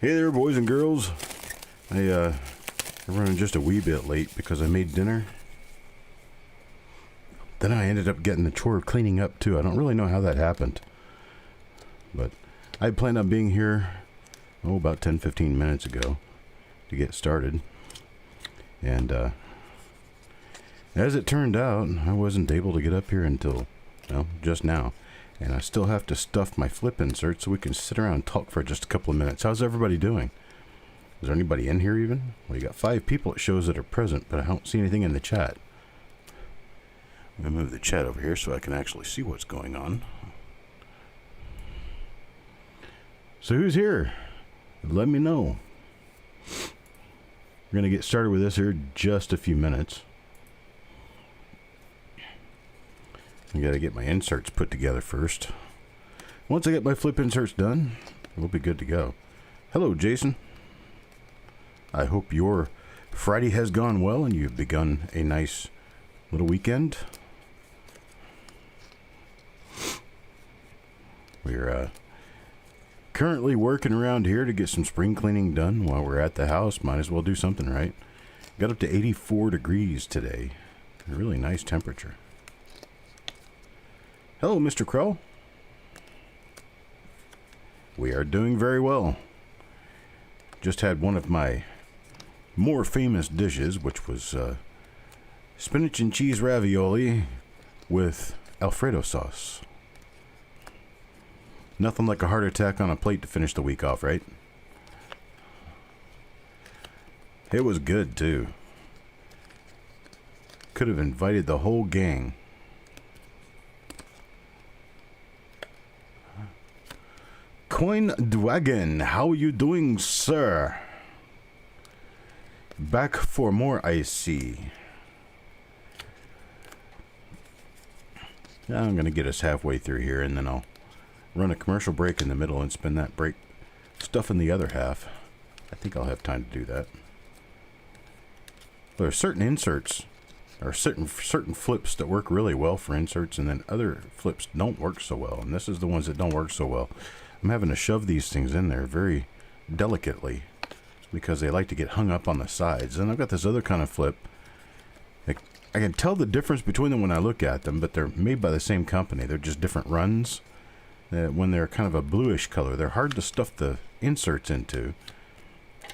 Hey there, boys and girls. I'm running just a wee bit late because I made dinner. Then I ended up getting the chore of cleaning up too. I don't really know how that happened. But I planned on being here, about 10-15 minutes ago to get started. And as it turned out, I wasn't able to get up here until, just now. And I still have to stuff my flip insert so we can sit around and talk for just a couple of minutes. How's everybody doing? Is there anybody in here even? Well, you got 5 people it shows that are present, but I don't see anything in the chat. I'm going to move the chat over here so I can actually see what's going on. So who's here? Let me know. We're going to get started with this here in just a few minutes. I got to get my inserts put together first. Once I get my flip inserts done, we'll be good to go. Hello, Jason. I hope your Friday has gone well and you've begun a nice little weekend. We're currently working around here to get some spring cleaning done while we're at the house. Might as well do something, right? Got up to 84 degrees today. A really nice temperature. Hello, Mr. Crow. We are doing very well. Just had one of my more famous dishes, which was spinach and cheese ravioli with Alfredo sauce. Nothing like a heart attack on a plate to finish the week off, right? It was good, too. Could have invited the whole gang. Coin Dwagon, how are you doing, sir? Back for more, I see. I'm going to get us halfway through here, and then I'll run a commercial break in the middle and spend that break stuffing the other half. I think I'll have time to do that. There are certain inserts, or certain flips that work really well for inserts, and then other flips don't work so well, and this is the ones that don't work so well. I'm having to shove these things in there very delicately because they like to get hung up on the sides. And I've got this other kind of flip. I can tell the difference between them when I look at them, but they're made by the same company. They're just different runs. When they're kind of a bluish color, they're hard to stuff the inserts into.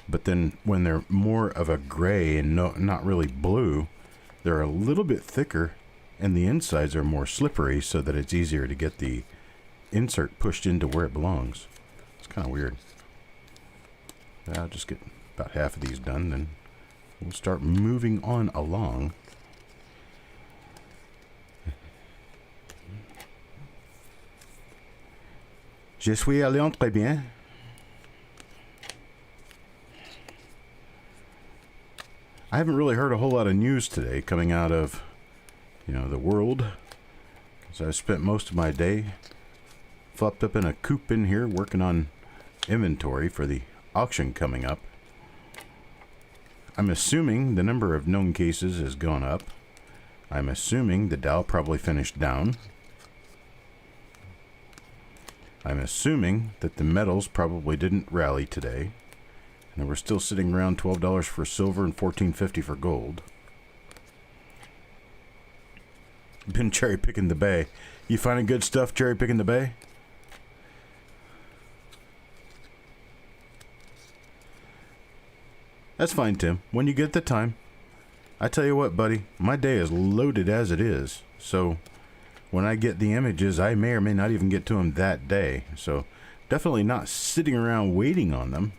But then when they're more of a gray and not really blue, they're a little bit thicker and the insides are more slippery so that it's easier to get the insert pushed into where it belongs. It's kind of weird. I'll just get about half of these done, then we'll start moving on along. Je suis allant très bien. I haven't really heard a whole lot of news today coming out of, the world, because I've spent most of my day flopped up in a coop in here working on inventory for the auction coming up. I'm assuming the number of known cases has gone up. I'm assuming the Dow probably finished down. I'm assuming that the metals probably didn't rally today, and we're still sitting around $12 for silver and $14.50 for gold. Been cherry picking the bay. You finding good stuff cherry picking the bay? That's fine, Tim. When you get the time. I tell you what, buddy, my day is loaded as it is. So when I get the images, I may or may not even get to them that day. So definitely not sitting around waiting on them.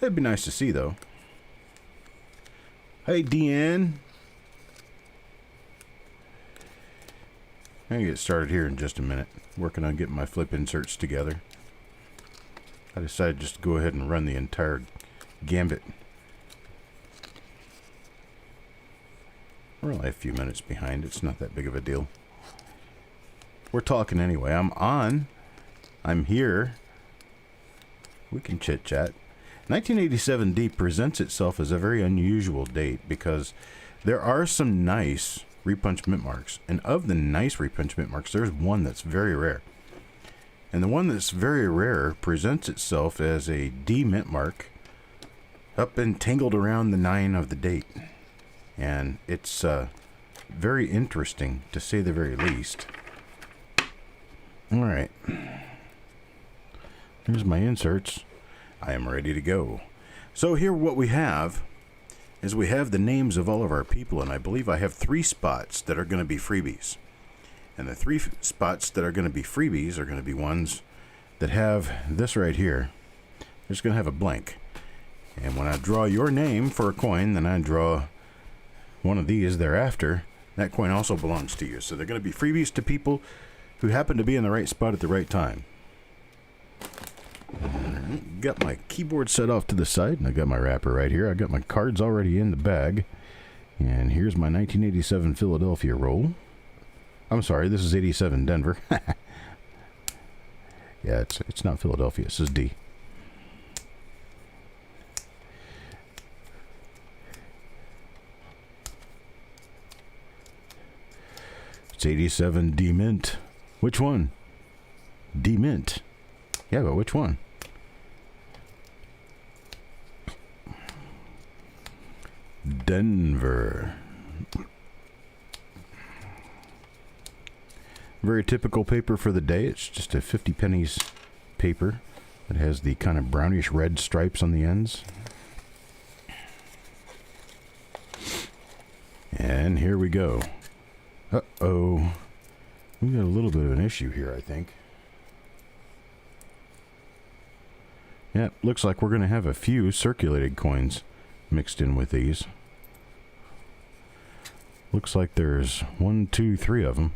It'd be nice to see, though. Hey, Deanne. I'm going to get started here in just a minute. Working on getting my flip inserts together. I decided just to go ahead and run the entire gambit. We're only a few minutes behind. It's not that big of a deal. We're talking anyway. I'm on. I'm here. We can chit-chat. 1987D presents itself as a very unusual date because there are some nice repunch mint marks. And of the nice repunch mint marks, there's one that's very rare. And the one that's very rare presents itself as a D mint mark up and tangled around the 9 of the date. And it's very interesting, to say the very least. All right. Here's my inserts. I am ready to go. So here what we have is we have the names of all of our people, and I believe I have 3 spots that are going to be freebies. And the 3 spots that are going to be freebies are going to be ones that have this right here. They're just going to have a blank. And when I draw your name for a coin, then I draw one of these thereafter. That coin also belongs to you. So they're going to be freebies to people who happen to be in the right spot at the right time. Right, got my keyboard set off to the side, and I got my wrapper right here. I got my cards already in the bag. And here's my 1987 Philadelphia roll. I'm sorry, this is 87 Denver. Yeah, it's not Philadelphia. This is D. It's 87 D Mint. Which one? D Mint. Yeah, but which one? Denver. Very typical paper for the day. It's just a 50 pennies paper. It has the kind of brownish red stripes on the ends. And here we go. Uh-oh. We got a little bit of an issue here, I think. Yeah, looks like we're going to have a few circulated coins mixed in with these. Looks like there's 1, 2, 3 of them.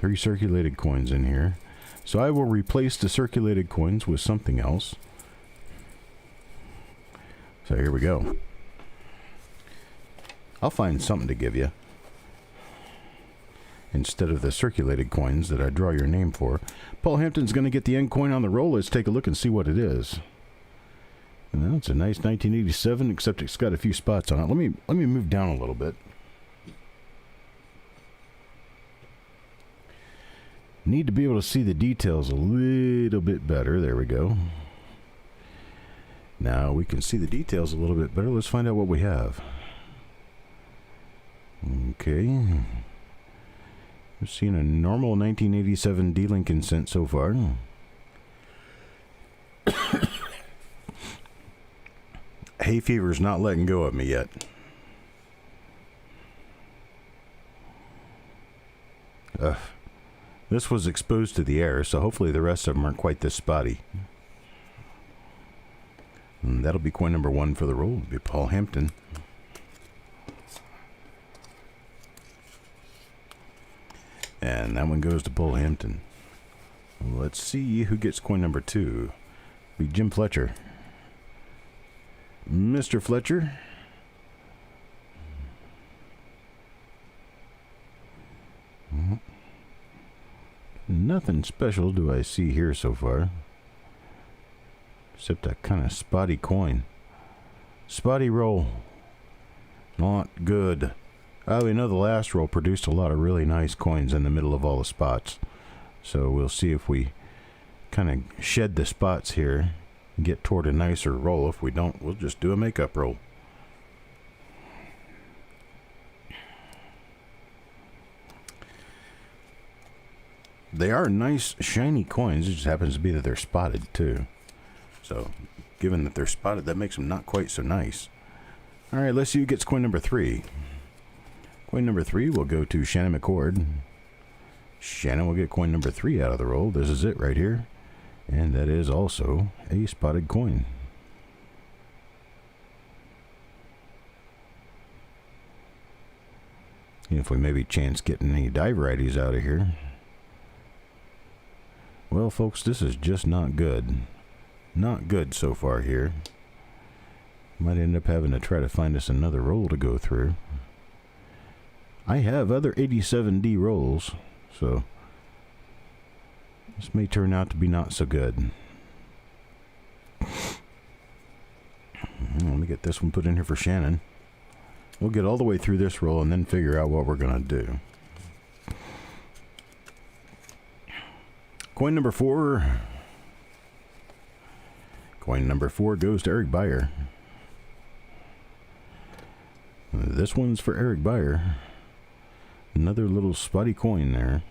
3 circulated coins in here. So I will replace the circulated coins with something else. So here we go. I'll find something to give you instead of the circulated coins that I draw your name for. Paul Hampton's going to get the end coin on the roll. Let's take a look and see what it is. Well, it's a nice 1987, except it's got a few spots on it. Let me move down a little bit. Need to be able to see the details a little bit better. There we go. Now we can see the details a little bit better. Let's find out what we have. Okay. We've seen a normal 1987 D Lincoln cent so far. Hay fever's not letting go of me yet. This was exposed to the air, so hopefully the rest of them aren't quite this spotty. And that'll be coin number 1 for the roll. It'll be Paul Hampton. And that one goes to Paul Hampton. Let's see who gets coin number 2. It'll be Jim Fletcher. Mr. Fletcher. Nothing special do I see here so far, except a kind of spotty coin. Spotty roll. Not good. We know the last roll produced a lot of really nice coins in the middle of all the spots. So we'll see if we kind of shed the spots here and get toward a nicer roll. If we don't, we'll just do a makeup roll. They are nice, shiny coins. It just happens to be that they're spotted, too. So, given that they're spotted, that makes them not quite so nice. All right, let's see who gets coin number 3. Coin number 3 will go to Shannon McCord. Shannon will get coin number 3 out of the roll. This is it right here. And that is also a spotted coin. If we maybe chance getting any die varieties out of here. Well, folks, this is just not good. Not good so far here. Might end up having to try to find us another roll to go through. I have other 87D rolls, so this may turn out to be not so good. Let me get this one put in here for Shannon. We'll get all the way through this roll and then figure out what we're going to do. Coin number 4. Coin number 4 goes to Eric Byer. This one's for Eric Byer. Another little spotty coin there.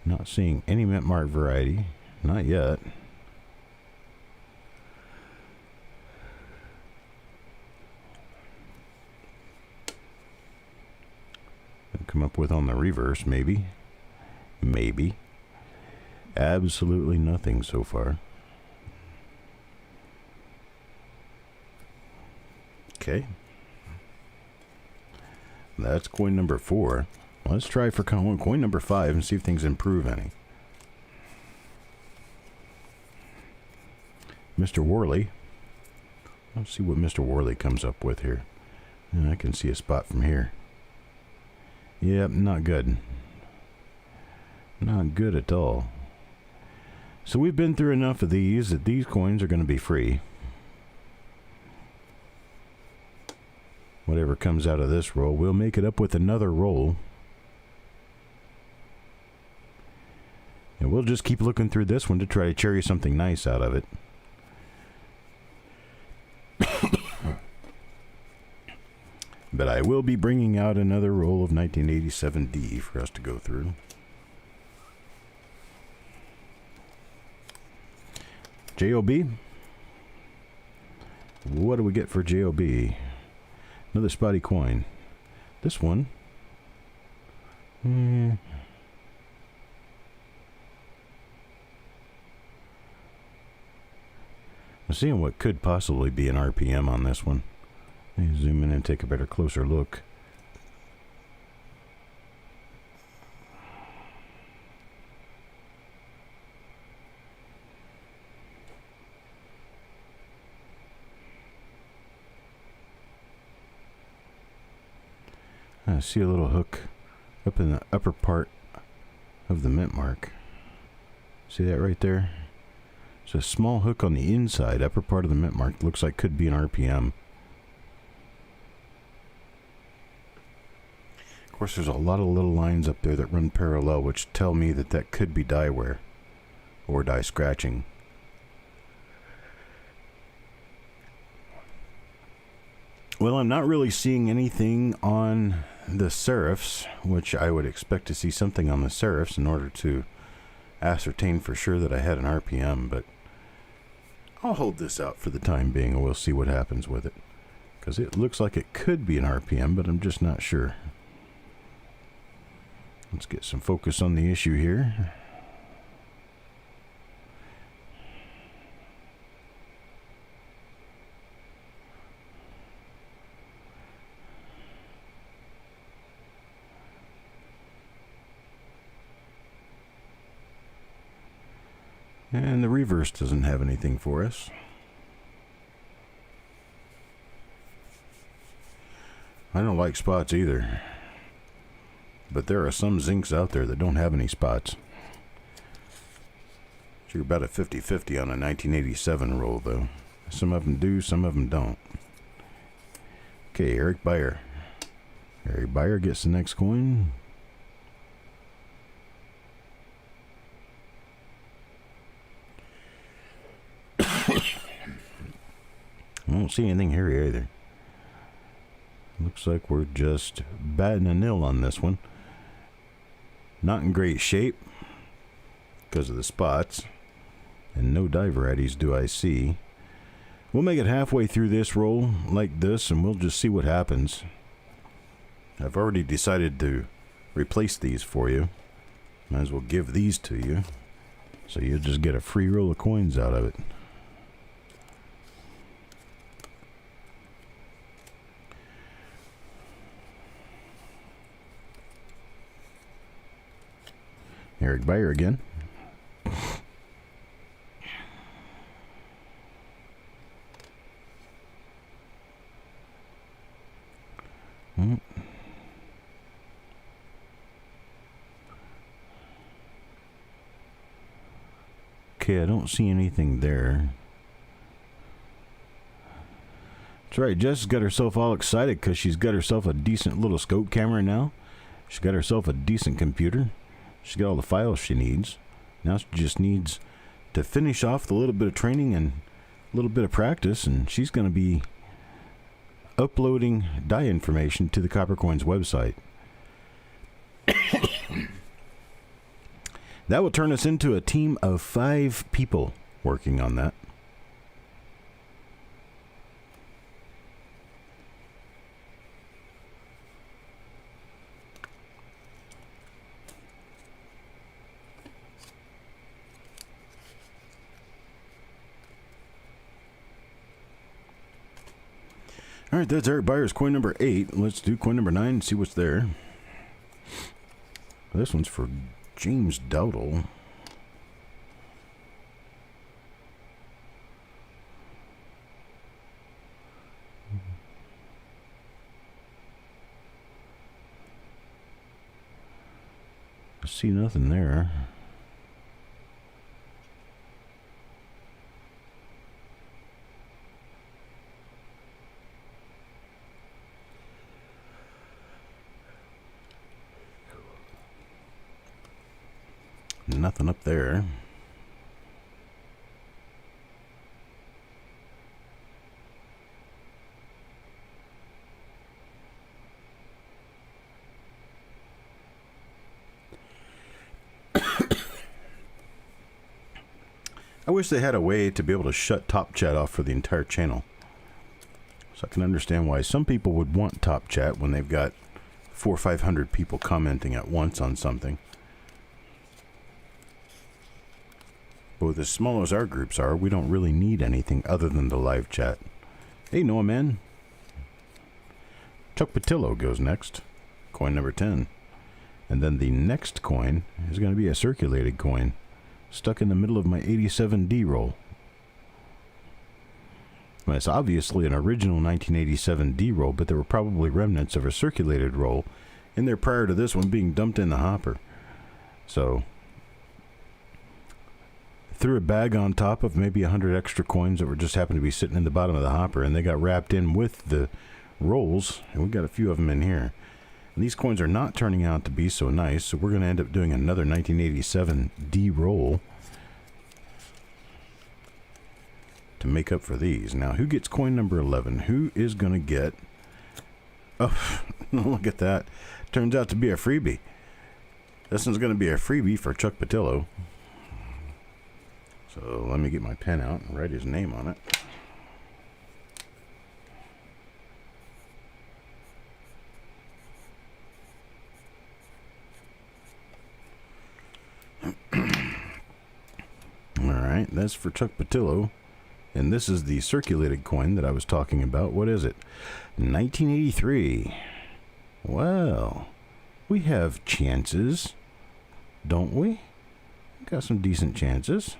Not seeing any mint mark variety. Not yet. Come up with on the reverse, maybe. Maybe. Absolutely nothing so far. Okay. That's coin number 4. Let's try for coin number 5 and see if things improve any. Mr. Worley. Let's see what Mr. Worley comes up with here. And I can see a spot from here. Yep, not good. Not good at all. So we've been through enough of these that these coins are going to be free. Whatever comes out of this roll, we'll make it up with another roll. And we'll just keep looking through this one to try to cherry something nice out of it. But I will be bringing out another roll of 1987D for us to go through. JOB. What do we get for JOB? Another spotty coin. This one. I'm seeing what could possibly be an RPM on this one. Let me zoom in and take a better, closer look. I see a little hook up in the upper part of the mint mark. See that right there? It's a small hook on the inside, upper part of the mint mark. Looks like could be an RPM. Of course, there's a lot of little lines up there that run parallel, which tell me that that could be die wear or die scratching. Well, I'm not really seeing anything on the serifs, which I would expect to see something on the serifs in order to ascertain for sure that I had an RPM, but I'll hold this out for the time being and we'll see what happens with it. Because it looks like it could be an RPM, but I'm just not sure. Let's get some focus on the issue here. And the reverse doesn't have anything for us. I don't like spots either. But there are some zincs out there that don't have any spots. So you're about a 50-50 on a 1987 roll, though. Some of them do, some of them don't. Okay, Eric Byer. Eric Byer gets the next coin. I don't see anything here either. Looks like we're just batting a nil on this one. Not in great shape because of the spots, and no die varieties do I see. We'll make it halfway through this roll like this and we'll just see what happens. I've already decided to replace these for you. Might as well give these to you so you'll just get a free roll of coins out of it. Eric Byer again. Okay, I don't see anything there. That's right, Jess got herself all excited because she's got herself a decent little scope camera now. She's got herself a decent computer. She's got all the files she needs. Now she just needs to finish off the little bit of training and a little bit of practice, and she's going to be uploading die information to the Coppercoins website. That will turn us into a team of 5 people working on that. All right, that's Eric Byers' coin number 8. Let's do coin number 9 and see what's there. This one's for James Dowdle. I see nothing there. Nothing up there. I wish they had a way to be able to shut Top Chat off for the entire channel. So I can understand why some people would want Top Chat when they've got 400 or 500 people commenting at once on something. But with as small as our groups are, we don't really need anything other than the live chat. Hey, Noah, man. Chuck Patillo goes next. Coin number 10. And then the next coin is going to be a circulated coin, stuck in the middle of my 87D roll. Well, it's obviously an original 1987D roll, but there were probably remnants of a circulated roll in there prior to this one being dumped in the hopper. So threw a bag on top of maybe 100 extra coins that were just happened to be sitting in the bottom of the hopper, and they got wrapped in with the rolls, and we got a few of them in here. And these coins are not turning out to be so nice, so we're going to end up doing another 1987 D roll to make up for these. Now, who gets coin number 11? Who is going to get... Oh, look at that. Turns out to be a freebie. This one's going to be a freebie for Chuck Patillo. So let me get my pen out and write his name on it. Alright, that's for Chuck Patillo. And this is the circulated coin that I was talking about. What is it? 1983. Well, we have chances, don't we? Got some decent chances.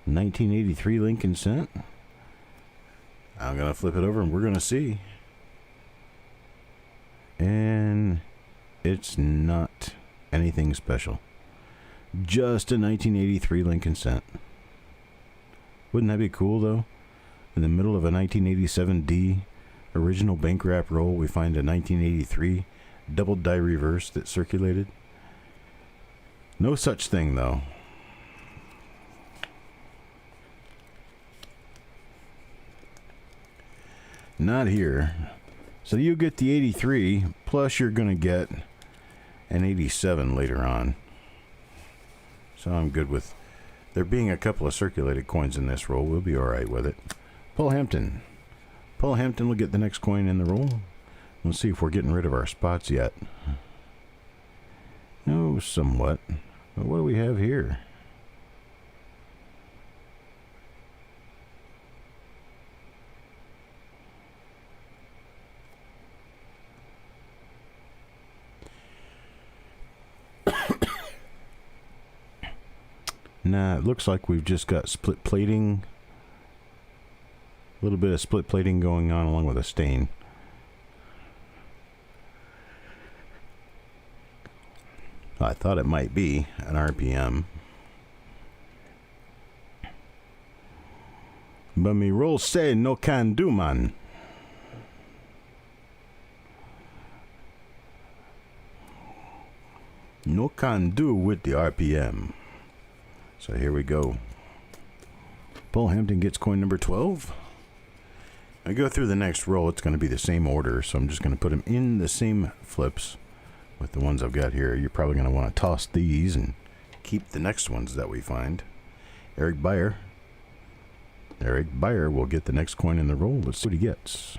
1983 Lincoln cent. I'm going to flip it over and we're going to see. And it's not anything special. Just a 1983 Lincoln cent. Wouldn't that be cool, though? In the middle of a 1987D original bank wrap roll, we find a 1983 double die reverse that circulated. No such thing, though. Not here. So you get the 83, plus you're going to get an 87 later on. So I'm good with there being a couple of circulated coins in this roll. We'll be alright with it. Paul Hampton. Paul Hampton will get the next coin in the roll. We'll see if we're getting rid of our spots yet. No, somewhat. But what do we have here? Nah, it looks like we've just got split plating. A little bit of split plating going on along with a stain. I thought it might be an RPM. But me roll say no can do, man. No can do with the RPM. So here we go. Paul Hampton gets coin number 12. I go through the next roll. It's going to be the same order, so I'm just going to put them in the same flips with the ones I've got here. You're probably going to want to toss these and keep the next ones that we find. Eric Beyer. Eric Beyer will get the next coin in the roll. Let's see what he gets.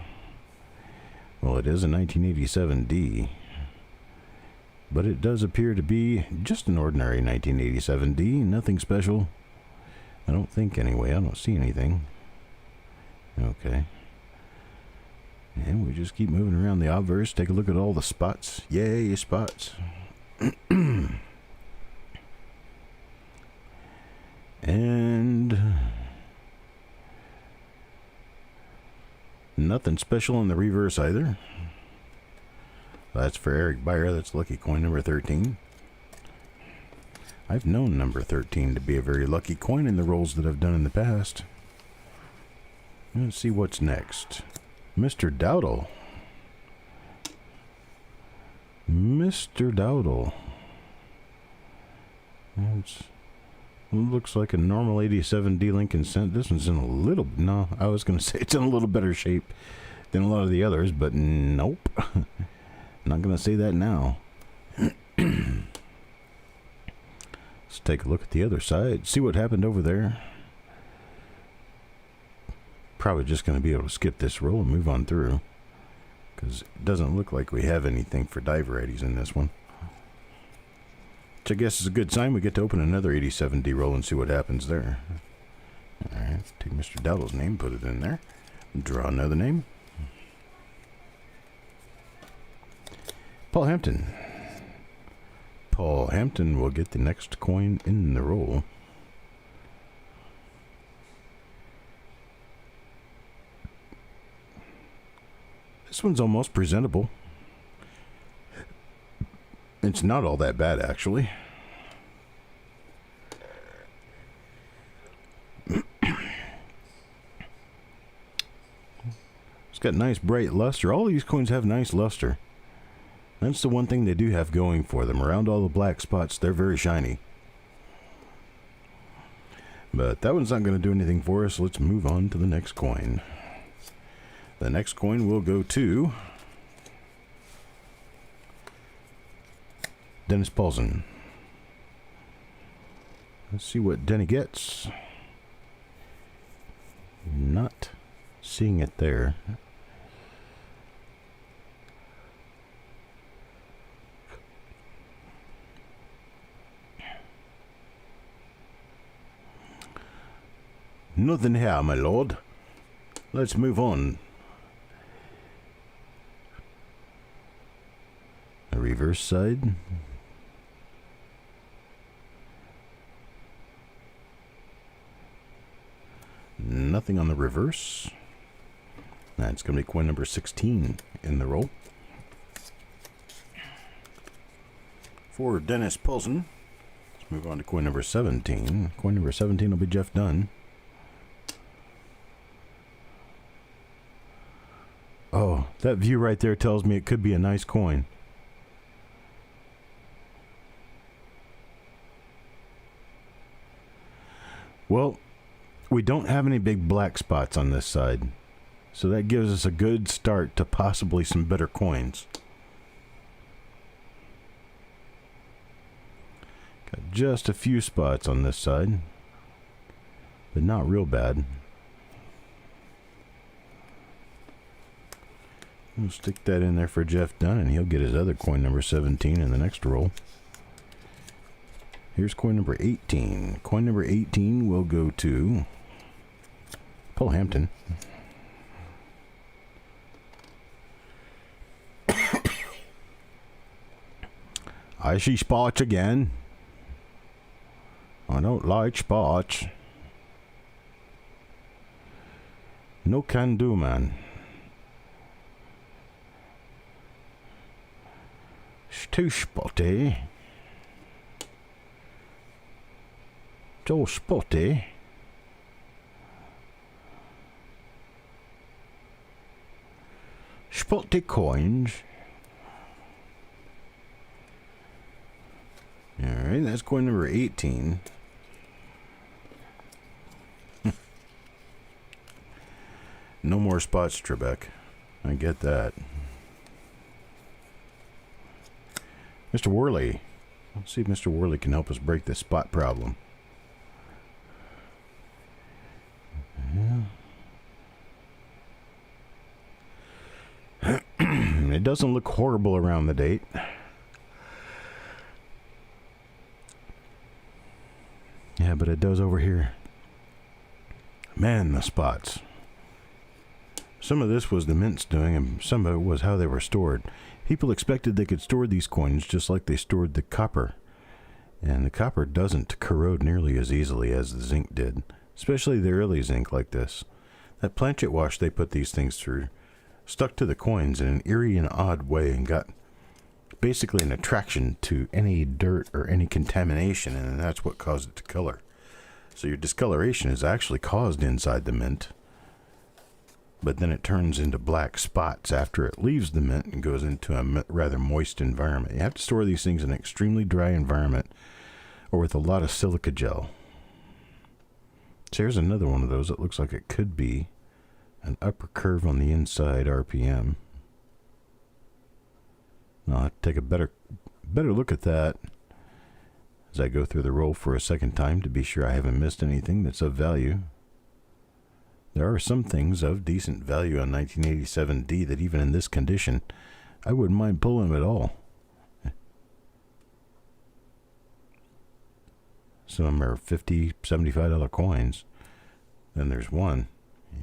Well, it is a 1987 D, but it does appear to be just an ordinary 1987 D. Nothing special. I don't think anyway. I don't see anything. Okay. And we just keep moving around the obverse. Take a look at all the spots. Yay, spots. And nothing special in the reverse either. That's for Eric Beyer. That's lucky coin number 13. I've known number 13 to be a very lucky coin in the rolls that I've done in the past. Let's see what's next. Mr. Dowdle. Mr. Dowdle. It looks like a normal 87 D Lincoln Cent. This one's in a little... No, I was going to say it's in a little better shape than a lot of the others, but nope. Not going to say that now. Let's take a look at the other side. See what happened over there. Probably just going to be able to skip this roll and move on through, because it doesn't look like we have anything for die varieties in this one, which I guess is a good sign. We get to open another 87D roll and see what happens there. Alright, take Mr. Dowdle's name, put it in there, draw another name. Paul Hampton. Paul Hampton will get the next coin in the roll. This one's almost presentable. It's not all that bad, actually. It's got nice bright luster. All these coins have nice luster. That's the one thing they do have going for them. Around all the black spots, they're very shiny. But that one's not going to do anything for us. Let's move on to the next coin. The next coin will go to Dennis Paulson. Let's see what Denny gets. Not seeing it there. Nothing here, my lord. Let's move on. The reverse side. Nothing on the reverse. That's going to be coin number 16 in the roll. For Dennis Paulson. Let's move on to coin number 17. Coin number 17 will be Jeff Dunn. Oh, that view right there tells me it could be a nice coin. Well, we don't have any big black spots on this side, so that gives us a good start to possibly some better coins. Got just a few spots on this side, but not real bad. We'll stick that in there for Jeff Dunn, and he'll get his other coin number 17 in the next roll. Here's coin number 18. Coin number 18 will go to Paul Hampton. I see spots again. I don't like spots. No can do, man. It's too spotty. It's all spotty. Spotty coins. That's coin number 18. No more spots, Trebek. I get that. Mr. Worley. Let's see if Mr. Worley can help us break this spot problem. Yeah. It doesn't look horrible around the date. Yeah, but it does over here. Man, the spots. Some of this was the mint's doing, and some of it was how they were stored. People expected they could store these coins just like they stored the copper. And the copper doesn't corrode nearly as easily as the zinc did, especially the early zinc like this. That planchet wash they put these things through stuck to the coins in an eerie and odd way and got basically an attraction to any dirt or any contamination, and that's what caused it to color. So your discoloration is actually caused inside the mint, but then it turns into black spots after it leaves the mint and goes into a rather moist environment. You have to store these things in an extremely dry environment or with a lot of silica gel. So here's another one of those that looks like it could be an upper curve on the inside RPM. I'll have to take a better look at that as I go through the roll for a second time to be sure I haven't missed anything that's of value. There are some things of decent value on 1987D that even in this condition, I wouldn't mind pulling them at all. Some of them are $50, $75 coins. Then there's one.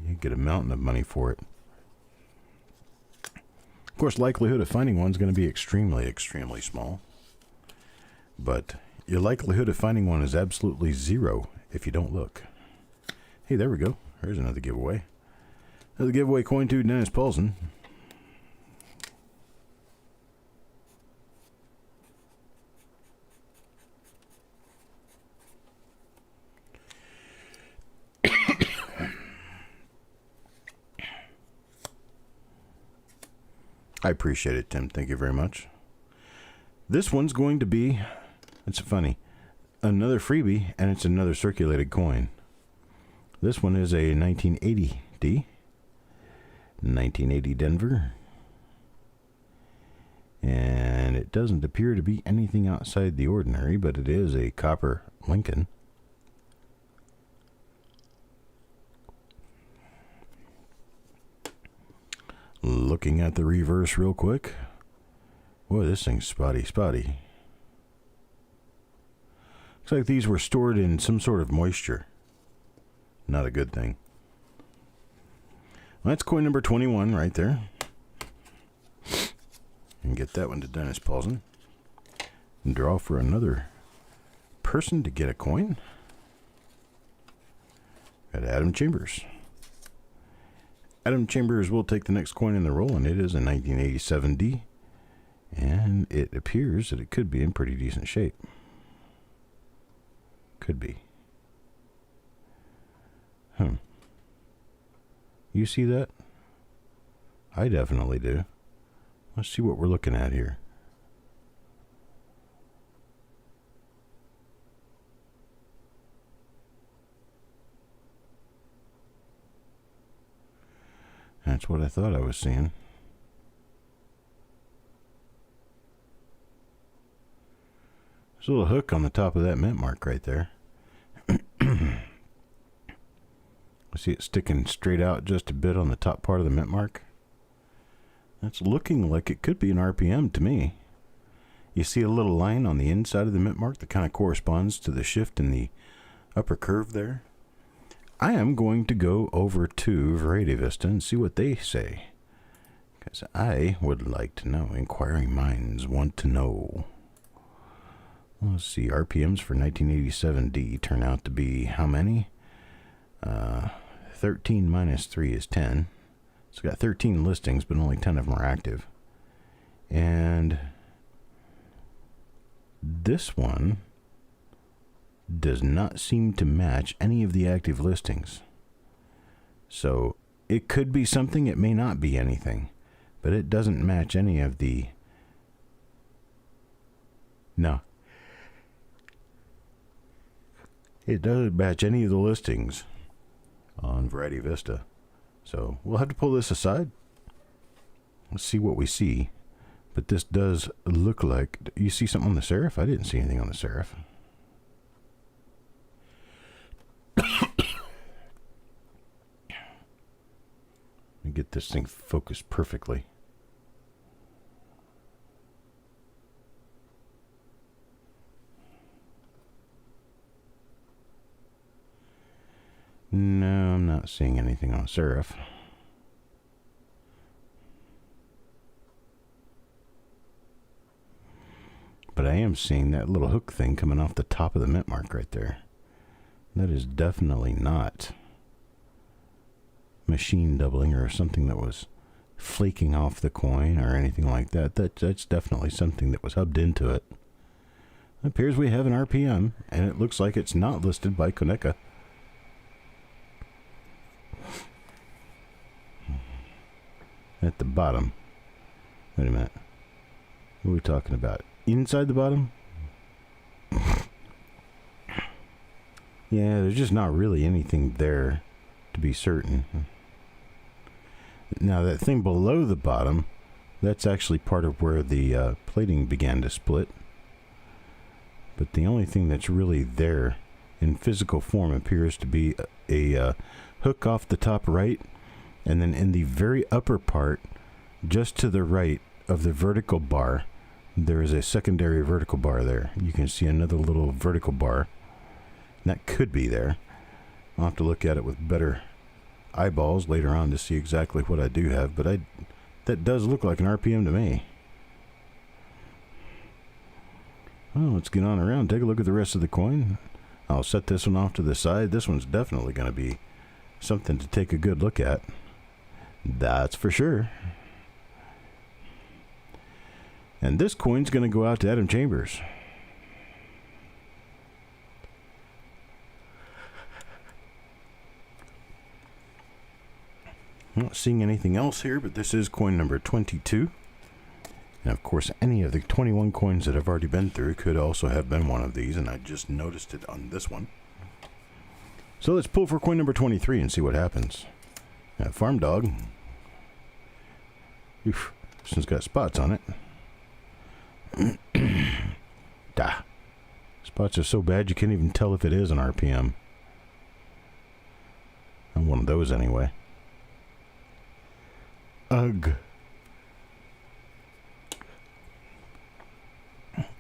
You get a mountain of money for it. Of course, likelihood of finding one is going to be extremely, extremely small. But your likelihood of finding one is absolutely zero if you don't look. Hey, there we go. There's another giveaway. Another giveaway coin to Dennis Paulson. I appreciate it, Tim. Thank you very much. This one's going to be, it's funny, another freebie, and it's another circulated coin. This one is a 1980D. 1980 Denver. And it doesn't appear to be anything outside the ordinary, but it is a copper Lincoln. Looking at the reverse real quick. Boy, this thing's spotty. Looks like these were stored in some sort of moisture. Not a good thing. Well, that's coin number 21 right there. And get that one to Dennis Paulson. And draw for another person to get a coin. Got Adam Chambers. Adam Chambers will take the next coin in the roll, and it is a 1987D. And it appears that it could be in pretty decent shape. Could be. You see that? I definitely do. Let's see what we're looking at here. That's what I thought I was seeing. There's a little hook on the top of that mint mark right there. I see it sticking straight out just a bit on the top part of the mint mark. That's looking like it could be an RPM to me. You see a little line on the inside of the mint mark that kind of corresponds to the shift in the upper curve there. I am going to go over to Variety Vista and see what they say, because I would like to know. Inquiring minds want to know. Let's see, RPMs for 1987D turn out to be how many? 13 minus 3 is 10. It's got 13 listings, but only 10 of them are active. And this one does not seem to match any of the active listings. So it could be something, it may not be anything, but it doesn't match any of the... No. it doesn't match any of the listings on Variety Vista. So we'll have to pull this aside. Let's see what we see. But this does look like... You see something on the Seraph? I didn't see anything on the Seraph. Let me get this thing focused perfectly. No, I'm not seeing anything on Seraph. But I am seeing that little hook thing coming off the top of the mint mark right there. That is definitely not machine doubling or something that was flaking off the coin or anything like that. That's definitely something that was hubbed into it. It appears we have an RPM, and it looks like it's not listed by Konica. At the bottom. Wait a minute. What are we talking about? Inside the bottom? Yeah, there's just not really anything there to be certain. Now, that thing below the bottom, that's actually part of where the plating began to split. But the only thing that's really there in physical form appears to be a hook off the top right, and then in the very upper part, just to the right of the vertical bar, there is a secondary vertical bar there. You can see another little vertical bar. That could be there. I'll have to look at it with better eyeballs later on to see exactly what I do have, but that does look like an RPM to me. Well, let's get on around, take a look at the rest of the coin. I'll set this one off to the side. This one's definitely going to be something to take a good look at. That's for sure. And this coin's going to go out to Adam Chambers. I'm not seeing anything else here, but this is coin number 22. And of course, any of the 21 coins that I've already been through could also have been one of these, and I just noticed it on this one. So let's pull for coin number 23 and see what happens. Farm Dog. Oof, this one's got spots on it. Spots are so bad you can't even tell if it is an RPM. I'm one of those anyway. Ugh.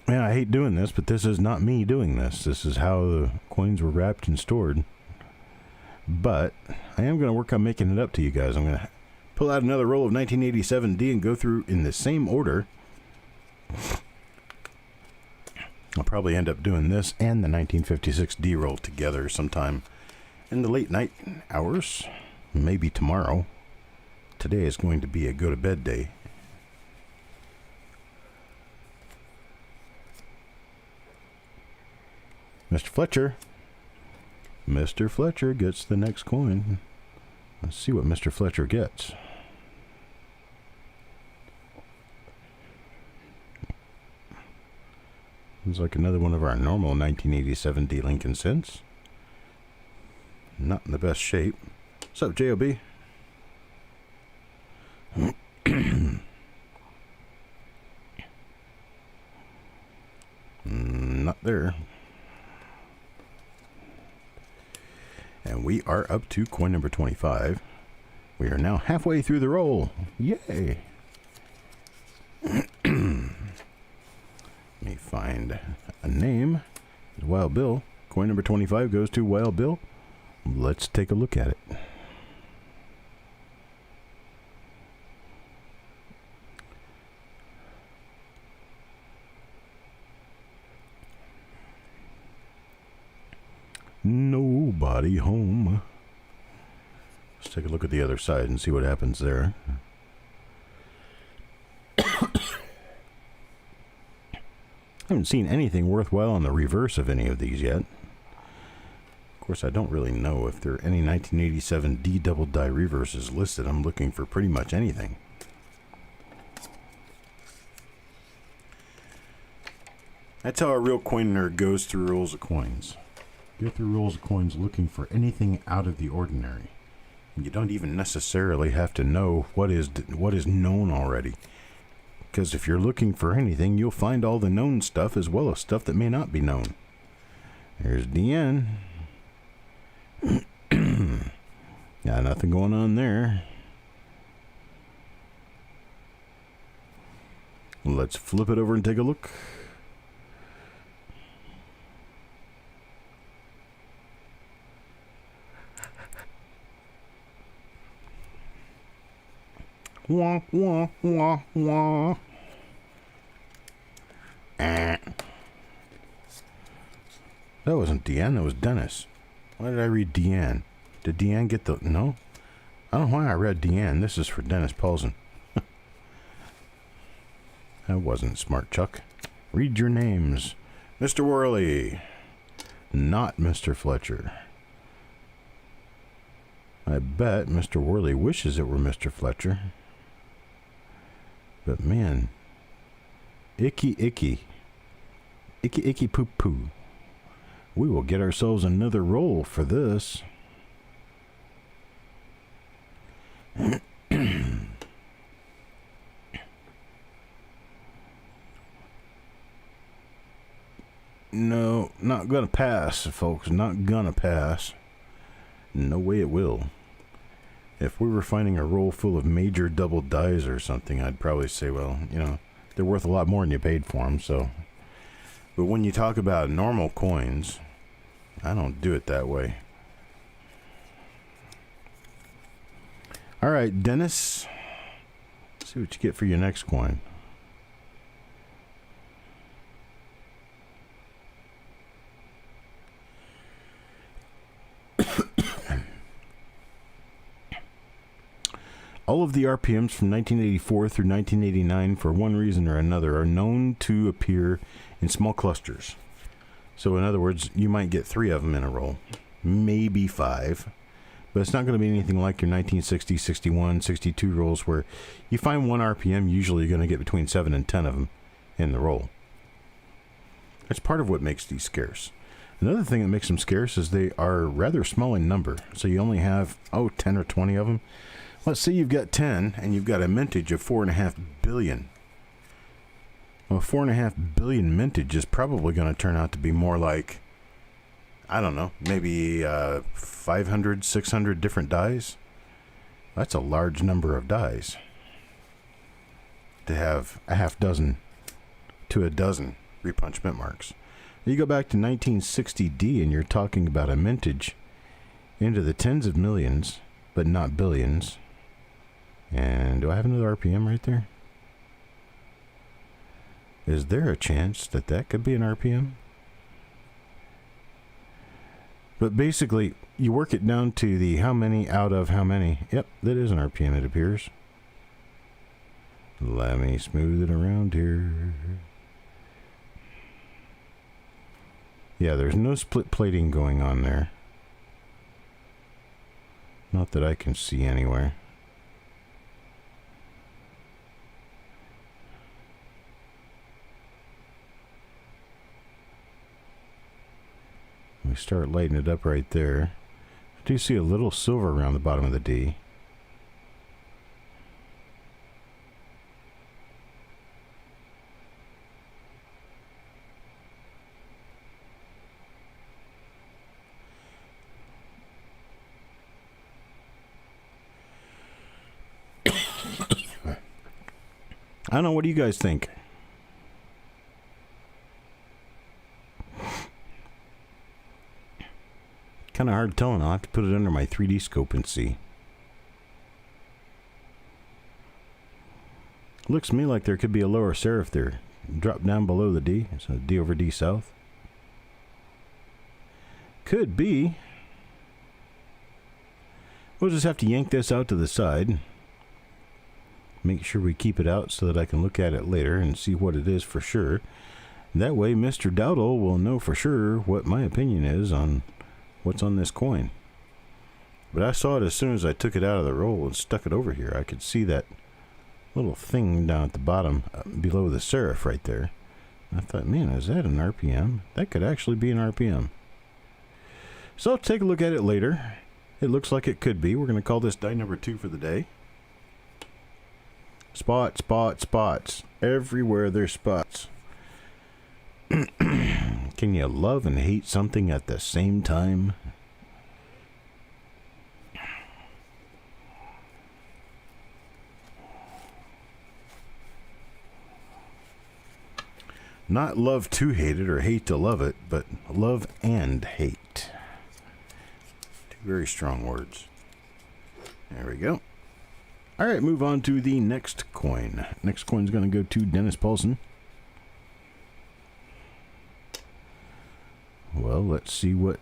Man, I hate doing this, but this is not me doing this. This is how the coins were wrapped and stored. But I am going to work on making it up to you guys. I'm going to pull out another roll of 1987D and go through in the same order. I'll probably end up doing this and the 1956D roll together sometime in the late night hours. Maybe tomorrow. Today is going to be a go-to-bed day. Mr. Fletcher. Mr. Fletcher gets the next coin. Let's see what Mr. Fletcher gets. Looks like another one of our normal 1987D Lincoln cents. Not in the best shape. What's up, J.O.B.? Not there. And we are up to coin number 25. We are now halfway through the roll. Yay! Let me find a name. Wild Bill. Coin number 25 goes to Wild Bill. Let's take a look at it. Nobody home. Let's take a look at the other side and see what happens there. I haven't seen anything worthwhile on the reverse of any of these yet. Of course, I don't really know if there are any 1987 D double die reverses listed. I'm looking for pretty much anything. That's how a real coin nerd goes through rolls of coins. Go through rolls of coins looking for anything out of the ordinary. And you don't even necessarily have to know what is known already. Because if you're looking for anything, you'll find all the known stuff as well as stuff that may not be known. There's DN. Got nothing going on there. Let's flip it over and take a look. Wah, wah, wah, wah. That wasn't Deanne, that was Dennis. Why did I read Deanne? Did Deanne get the... No? I don't know why I read Deanne. This is for Dennis Paulson. That wasn't smart, Chuck. Read your names. Mr. Worley. Not Mr. Fletcher. I bet Mr. Worley wishes it were Mr. Fletcher. But man, icky, icky. Icky, icky, poo, poo. We will get ourselves another roll for this. No, not gonna pass, folks. Not gonna pass. No way it will. If we were finding a roll full of major double dies or something, I'd probably say, well, you know, they're worth a lot more than you paid for them, so. But when you talk about normal coins, I don't do it that way. All right, Dennis. Let's see what you get for your next coin. All of the RPMs from 1984 through 1989, for one reason or another, are known to appear in small clusters. So in other words, you might get 3 of them in a roll, maybe 5, but it's not going to be anything like your 1960, 61, 62 rolls where you find 1 RPM, usually you're going to get between 7 and 10 of them in the roll. That's part of what makes these scarce. Another thing that makes them scarce is they are rather small in number, so you only have, 10 or 20 of them. Let's say you've got 10 and you've got a mintage of 4.5 billion. Well, 4.5 billion mintage is probably going to turn out to be more like, I don't know, maybe 500, 600 different dies. That's a large number of dies to have a half dozen to a dozen repunchment marks. You go back to 1960D and you're talking about a mintage into the tens of millions, but not billions. And do I have another RPM right there? Is there a chance that that could be an RPM? But basically, you work it down to the how many out of how many. Yep, that is an RPM, it appears. Let me smooth it around here. Yeah, there's no split plating going on there. Not that I can see anywhere. We start lighting it up right there. I do see a little silver around the bottom of the D. I don't know, what do you guys think? Kind of hard telling. I'll have to put it under my 3D scope and see. Looks to me like there could be a lower serif there. Drop down below the D. So D over D south. Could be. We'll just have to yank this out to the side. Make sure we keep it out so that I can look at it later and see what it is for sure. That way Mr. Dowdle will know for sure what my opinion is on what's on this coin. But I saw it as soon as I took it out of the roll and stuck it over here. I could see that little thing down at the bottom below the serif right there. I thought, man, is that an RPM? That could actually be an RPM. So I'll take a look at it later. It looks like it could be. We're going to call this die number 2 for the day. Spot, spot, spots. Everywhere there's spots. Can you love and hate something at the same time? Not love to hate it or hate to love it, but love and hate. Two very strong words. There we go. All right, move on to the next coin. Next coin's going to go to Dennis Paulson. Well, let's see what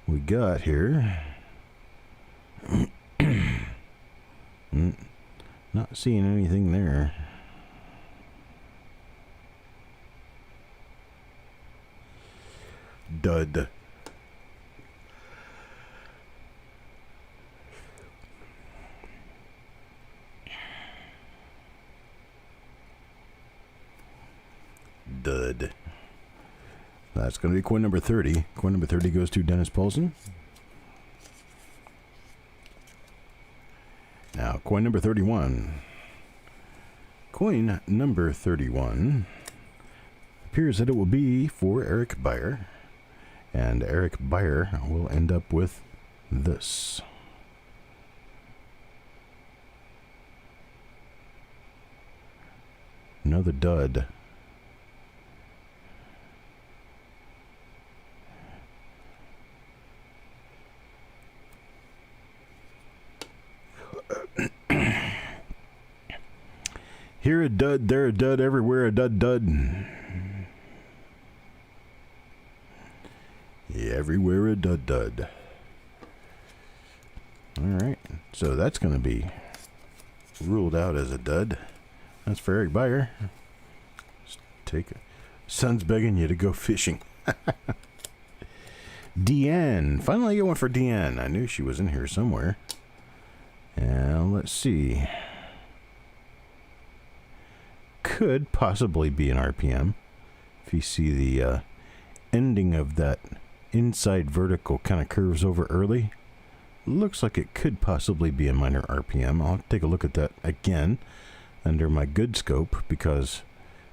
we got here. Not seeing anything there. Dud. Dud. That's going to be coin number 30. Coin number 30 goes to Dennis Paulson. Now, coin number 31. Coin number 31 appears that it will be for Eric Beyer. And Eric Beyer will end up with this. Another dud. Here a dud, there a dud, everywhere a dud dud. Yeah, everywhere a dud dud. Alright, so that's going to be ruled out as a dud. That's for Eric Beyer. Let's take it. Son's begging you to go fishing. Deanne. Finally I get one for Deanne. I knew she was in here somewhere. And let's see. Could possibly be an RPM. If you see the ending of that inside vertical kind of curves over early. Looks like it could possibly be a minor RPM. I'll take a look at that again under my good scope because,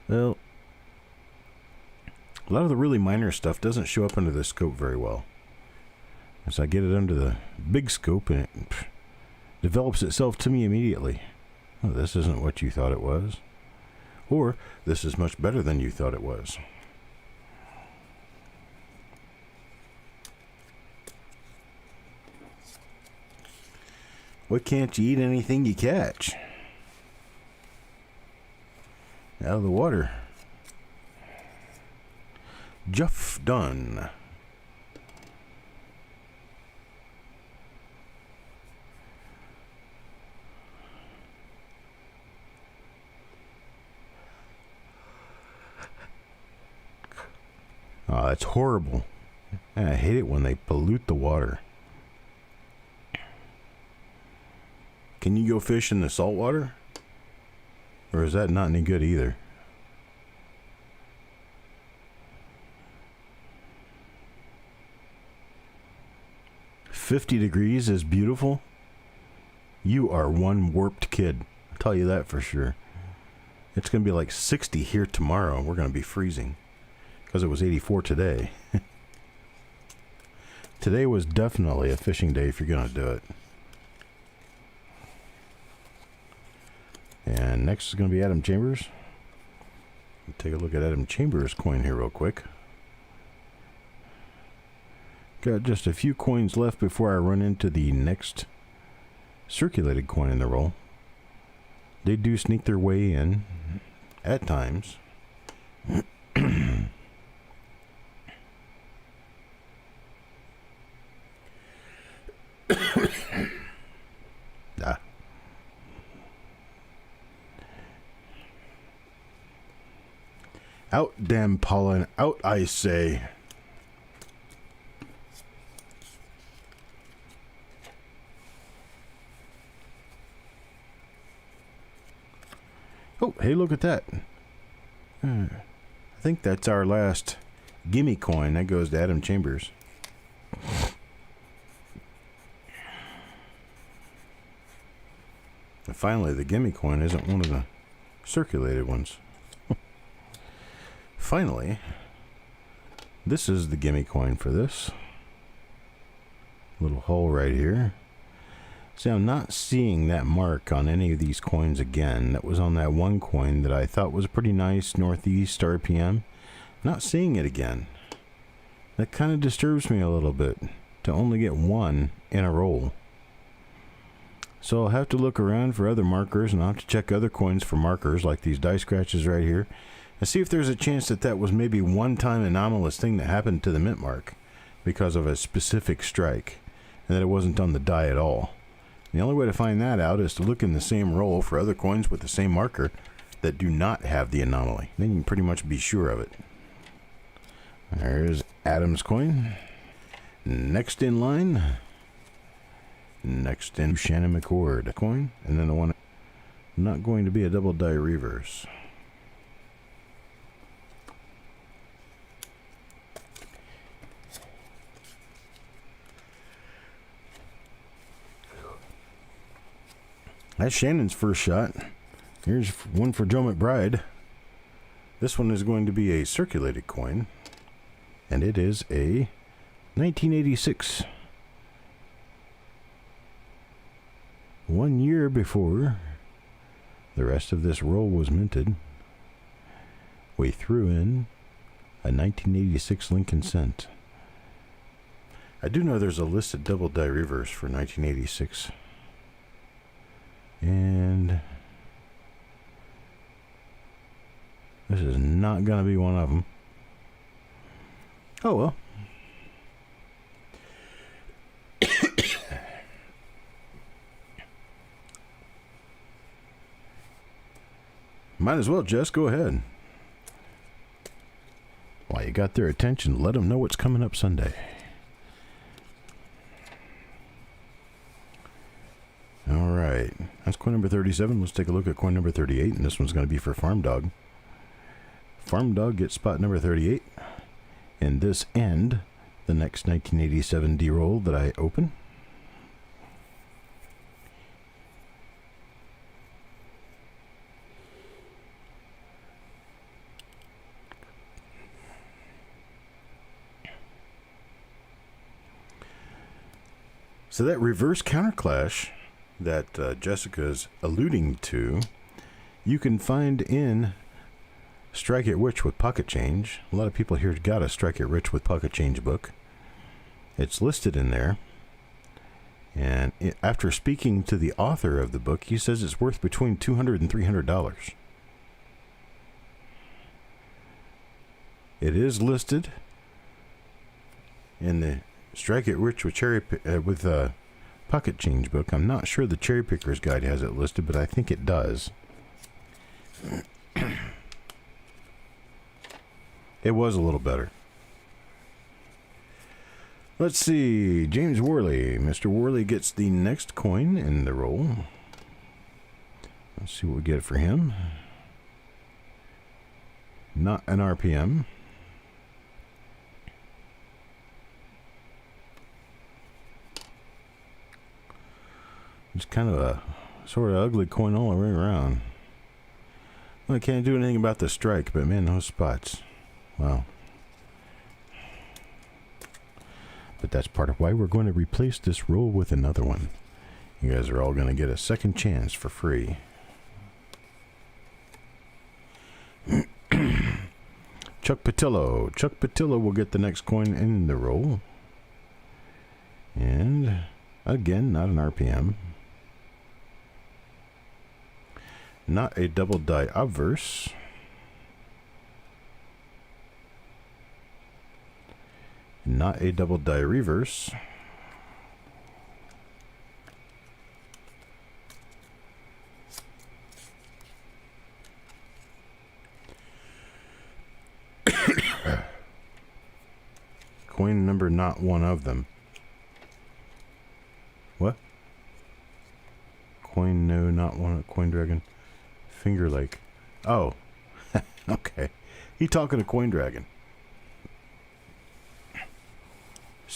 well, a lot of the really minor stuff doesn't show up under the scope very well. As I get it under the big scope and it develops itself to me immediately. Oh, this isn't what you thought it was. Or, this is much better than you thought it was. Why can't you eat anything you catch? Out of the water. Jeff Dunn. Oh, that's horrible. I hate it when they pollute the water. Can you go fish in the salt water? Or is that not any good either? $50 is beautiful. You are one warped kid. I'll tell you that for sure. It's going to be like 60 here tomorrow. We're going to be freezing. Because it was 84 today. Today was definitely a fishing day if you're going to do it. And next is going to be Adam Chambers. Take a look at Adam Chambers' coin here real quick. Got just a few coins left before I run into the next circulated coin in the roll. They do sneak their way in at times. Out, damn pollen, out, I say. Oh, hey, look at that. I think that's our last gimme coin. That goes to Adam Chambers. And finally, the gimme coin isn't one of the circulated ones. Finally, this is the gimme coin for this. Little hole right here. See, I'm not seeing that mark on any of these coins again. That was on that one coin that I thought was pretty nice, Northeast RPM. Not seeing it again. That kind of disturbs me a little bit, to only get one in a roll. So I'll have to look around for other markers, and I'll have to check other coins for markers, like these die scratches right here, and see if there's a chance that that was maybe one-time anomalous thing that happened to the mint mark because of a specific strike, and that it wasn't on the die at all. The only way to find that out is to look in the same roll for other coins with the same marker that do not have the anomaly. Then you can pretty much be sure of it. There's Adam's coin. Next in line. Next in Shannon McCord coin. And then the one not going to be a double die reverse. That's Shannon's first shot. Here's one for Joe McBride. This one is going to be a circulated coin. And it is a 1986. 1 year before the rest of this roll was minted, we threw in a 1986 Lincoln Cent. I do know there's a listed double die reverse for 1986. And this is not going to be one of them. Oh well. Might as well, Jess. Go ahead. While you got their attention, let them know what's coming up Sunday. All right. That's coin number 37. Let's take a look at coin number 38, and this one's going to be for Farm Dog. Farm Dog gets spot number 38. And this end, the next 1987 D-roll that I open. So that reverse counterclash that Jessica's alluding to, you can find in Strike It Rich with Pocket Change. A lot of people here got a Strike It Rich with Pocket Change book. It's listed in there. And after speaking to the author of the book, he says it's worth between $200 and $300. It is listed in the Strike It Rich with Pocket Change book. I'm not sure the Cherry Picker's Guide has it listed, but I think it does. It was a little better. Let's see. James Worley. Mr. Worley gets the next coin in the roll. Let's see what we get for him. Not an RPM. It's kind of a sort of ugly coin all the way around. Well, I can't do anything about the strike, but man, those spots. Wow. But that's part of why we're going to replace this roll with another one. You guys are all going to get a second chance for free. Chuck Patillo. Chuck Patillo will get the next coin in the roll. And again, not an RPM. Not a double die obverse. Not a double die reverse. Coin number not one of them. What? Coin no, not one. Coin Dragon. Finger Lake. Oh. Okay. He talking to Coin Dragon.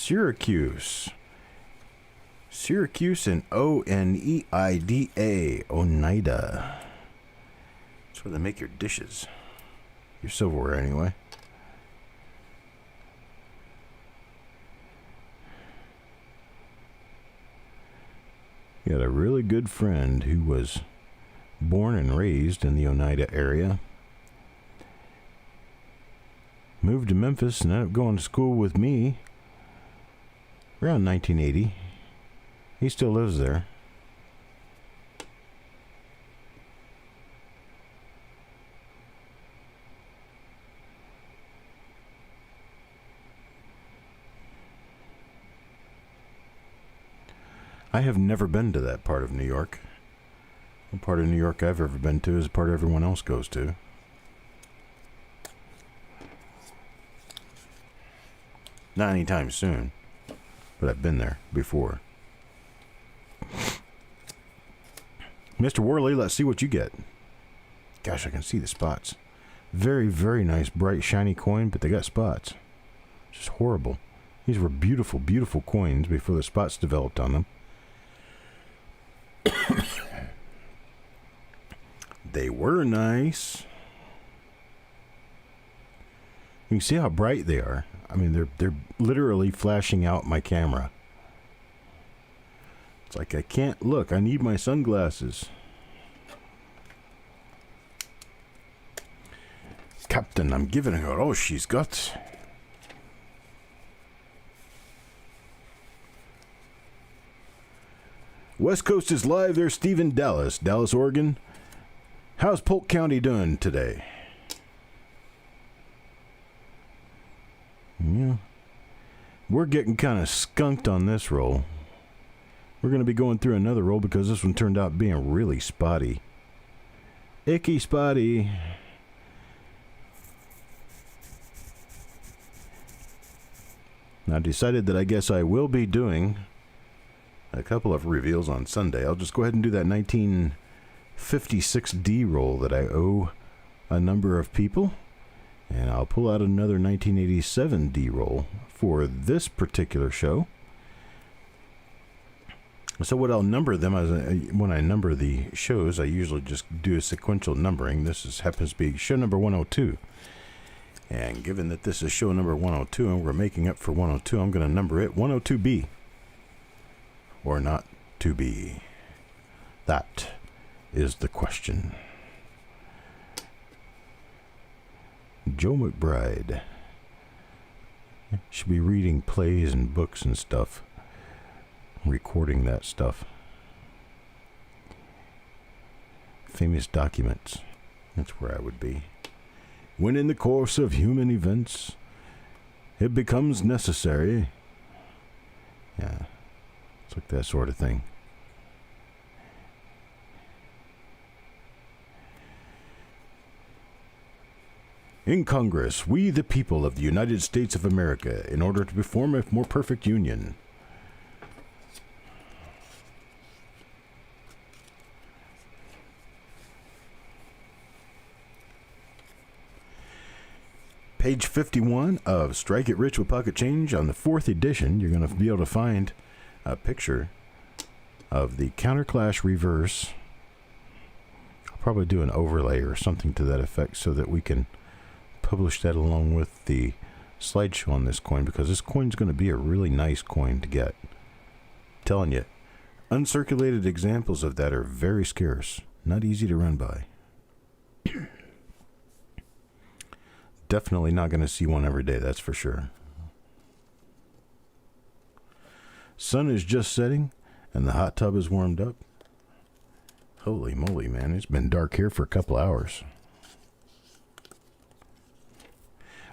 Syracuse. Syracuse and Oneida. Oneida. That's where they make your dishes. Your silverware, anyway. You got a really good friend who was born and raised in the Oneida area. Moved to Memphis and ended up going to school with me around 1980. He still lives there. I have never been to that part of New York. The part of New York I've ever been to is the part everyone else goes to. Not anytime soon, but I've been there before. Mr. Worley, let's see what you get. Gosh, I can see the spots. Very, very nice, bright, shiny coin, but they got spots. Just horrible. These were beautiful, beautiful coins before the spots developed on them. They were nice. You can see how bright they are. I mean, they're literally flashing out my camera. It's like I can't look. I need my sunglasses. Captain, I'm giving her all she's got. West Coast is live. There's Steve in Dallas, Oregon. How's Polk County doing today? Yeah. We're getting kind of skunked on this roll. We're going to be going through another roll because this one turned out being really spotty. Icky spotty. I decided that I guess I will be doing a couple of reveals on Sunday. I'll just go ahead and do that 1956D roll that I owe a number of people. And I'll pull out another 1987D roll for this particular show. So what I'll number them, when I number the shows, I usually just do a sequential numbering. This happens to be show number 102. And given that this is show number 102 and we're making up for 102, I'm going to number it 102B. Or not to be. That is the question. Joe McBride should be reading plays and books and stuff, recording that stuff. Famous documents. That's where I would be. When in the course of human events, it becomes necessary. Yeah, it's like that sort of thing. In Congress, we the people of the United States of America, in order to form a more perfect union. Page 51 of Strike It Rich with Pocket Change. On the 4th edition, you're going to be able to find a picture of the Counterclash reverse. I'll probably do an overlay or something to that effect so that we can publish that along with the slideshow on this coin, because this coin's going to be a really nice coin to get. I'm telling you, uncirculated examples of that are very scarce. Not easy to run by. Definitely not going to see one every day, that's for sure. Sun is just setting, and the hot tub is warmed up. Holy moly, man. It's been dark here for a couple hours.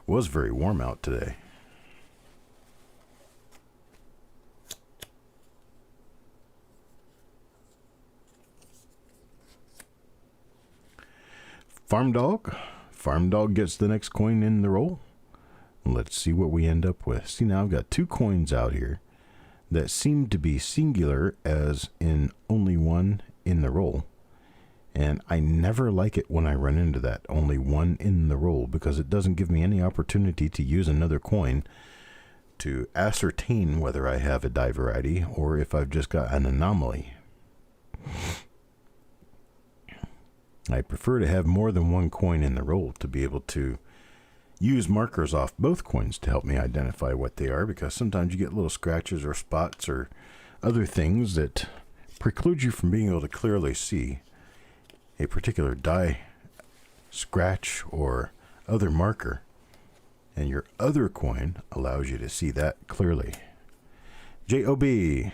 It was very warm out today. Farm Dog. Farm Dog gets the next coin in the roll. Let's see what we end up with. See, now I've got two coins out here that seem to be singular, as in only one in the roll. And I never like it when I run into that, only one in the roll, because it doesn't give me any opportunity to use another coin to ascertain whether I have a die variety or if I've just got an anomaly. I prefer to have more than one coin in the roll to be able to use markers off both coins to help me identify what they are, because sometimes you get little scratches or spots or other things that preclude you from being able to clearly see a particular die scratch or other marker, and your other coin allows you to see that clearly. J.O.B.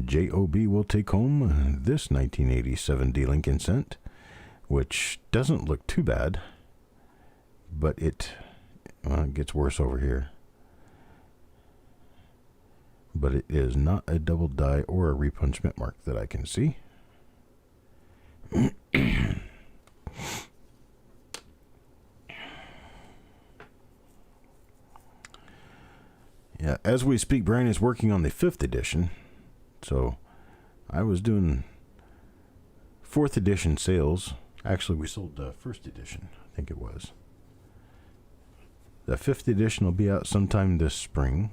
J.O.B. will take home this 1987 D-Lincoln cent, which doesn't look too bad, but it gets worse over here. But it is not a double die or a repunchment mark that I can see. Yeah, as we speak, Brian is working on the 5th edition. So I was doing 4th edition sales. Actually, we sold the 1st edition, I think it was. The 5th edition will be out sometime this spring.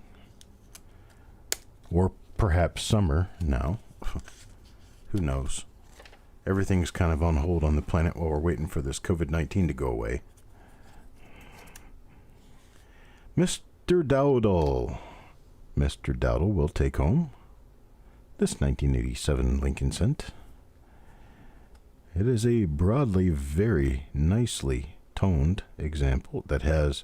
Or perhaps summer now. Who knows? Everything's kind of on hold on the planet while we're waiting for this COVID-19 to go away. Mr. Dowdle. Mr. Dowdle will take home this 1987 Lincoln cent. It is a broadly very nicely toned example that has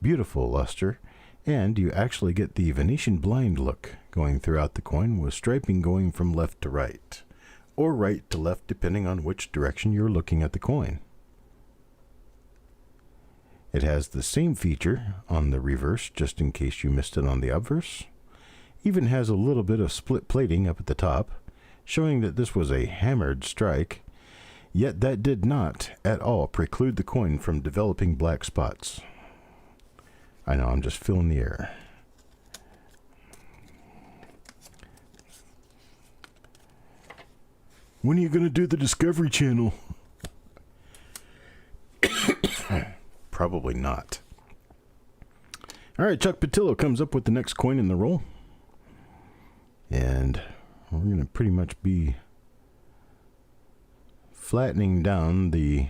beautiful luster, and you actually get the Venetian blind look going throughout the coin, with striping going from left to right, or right to left depending on which direction you're looking at the coin. It has the same feature on the reverse, just in case you missed it on the obverse. Even has a little bit of split plating up at the top, showing that this was a hammered strike, yet that did not at all preclude the coin from developing black spots. I know, I'm just filling the air. When are you going to do the Discovery Channel? Probably not. All right, Chuck Patillo comes up with the next coin in the roll. And we're going to pretty much be flattening down the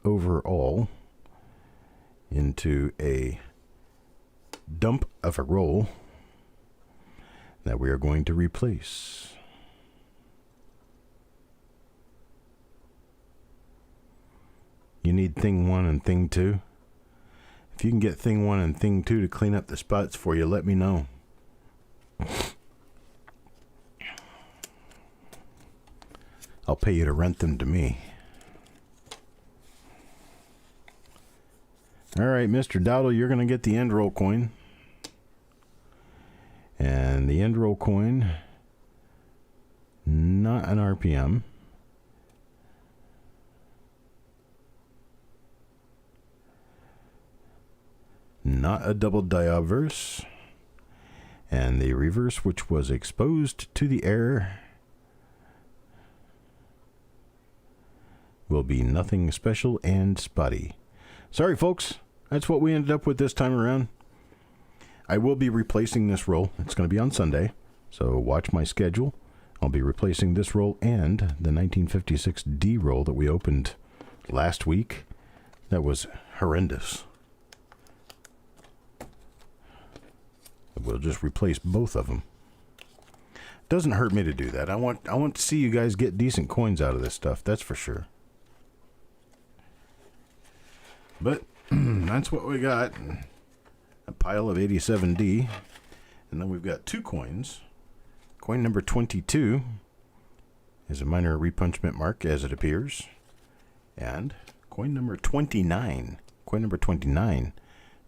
overall into a dump of a roll that we are going to replace. You need thing 1 and thing 2. If you can get thing 1 and thing 2 to clean up the spots for you, let me know. I'll pay you to rent them to me. All right, Mr. Dowdle, you're going to get the end roll coin. And the end roll coin, not an RPM. Not a double die obverse. And the reverse, which was exposed to the air, will be nothing special and spotty. Sorry, folks. That's what we ended up with this time around. I will be replacing this roll. It's going to be on Sunday, so watch my schedule. I'll be replacing this roll and the 1956 D roll that we opened last week. That was horrendous. We'll just replace both of them. Doesn't hurt me to do that. I want to see you guys get decent coins out of this stuff. That's for sure. But that's what we got. A pile of 87D. And then we've got 2 coins. Coin number 22 is a minor repunchment mark as it appears. And coin number 29. Coin number 29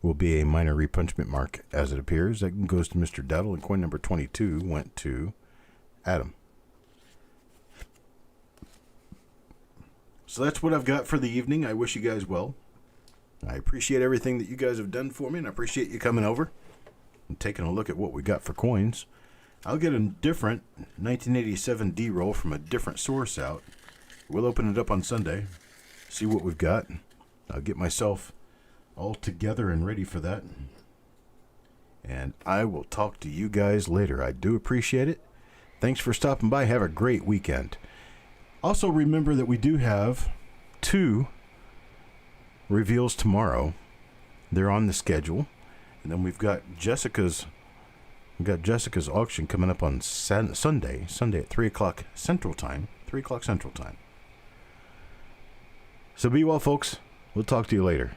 will be a minor repunchment mark as it appears. That goes to Mr. Dowdle, and coin number 22 went to Adam. So that's what I've got for the evening. I wish you guys well. I appreciate everything that you guys have done for me, and I appreciate you coming over and taking a look at what we got for coins. I'll get a different 1987 D roll from a different source out. We'll open it up on Sunday, see what we've got. I'll get myself all together and ready for that. And I will talk to you guys later. I do appreciate it. Thanks for stopping by. Have a great weekend. Also, remember that we do have 2 reveals tomorrow. They're on the schedule. And then we've got Jessica's auction coming up on Sunday at 3 o'clock Central Time. 3 o'clock Central Time. So be well, folks. We'll talk to you later.